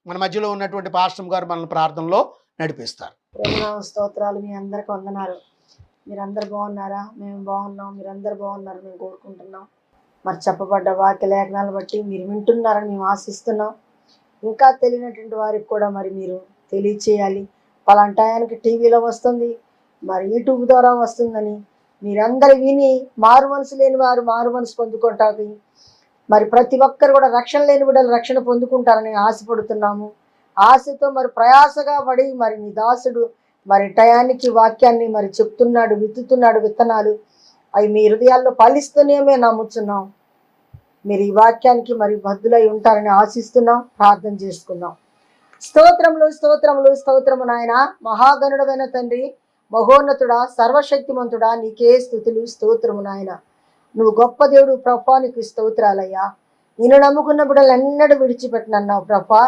మన మధ్యలో ఉన్నటువంటి పాస్టర్ గారు మనల్ని ప్రార్థనలో నడిపిస్తారు. ప్రభునామ స్తోత్రాలు. మీ అందరికి వందనాలు. మీరందరు బాగున్నారా? మేము బాగున్నాం. మీరందరు బాగున్నారు మేము కోరుకుంటున్నాం. మరి చెప్పబడ్డ వాక్య లేఖనాలు బట్టి మీరు వింటున్నారని మేము ఆశిస్తున్నాం. ఇంకా తెలియనటువంటి వారికి కూడా మరి మీరు తెలియచేయాలి. పలానా టయానికి టీవీలో వస్తుంది, మరి యూట్యూబ్ ద్వారా వస్తుందని మీరందరూ విని మారు మనసు లేని వారు మారు మనసు పొందుకుంటారు. మరి ప్రతి ఒక్కరు కూడా రక్షణ లేని బిడ్డలు రక్షణ పొందుకుంటారని ఆశపడుతున్నాము. ఆశతో మరి ప్రయాసగా పడి మరి మీ దాసుడు మరి టయానికి వాక్యాన్ని మరి చెప్తున్నాడు, విత్తుతున్నాడు విత్తనాలు. అవి మీ హృదయాల్లో ఫలిస్తూనే నమ్ముతున్నాం. మీరు ఈ వాక్యానికి మరి బద్దులై ఉంటారని ఆశిస్తున్నాం. ప్రార్థన చేసుకుందాం. స్తోత్రములు స్తోత్రములు స్తోత్రము నాయన. మహాగణుడమైన తండ్రి, మహోన్నతుడా, సర్వశక్తిమంతుడా, నీకే స్తుతులు స్తోత్రము నాయన. నువ్వు గొప్ప దేవుడు ప్రభా, నీకు స్తోత్రాలయ్యా. నిన్ను నమ్ముకున్న బిడ్డలు ఎన్నడూ విడిచిపెట్టనన్నావు ప్రభా.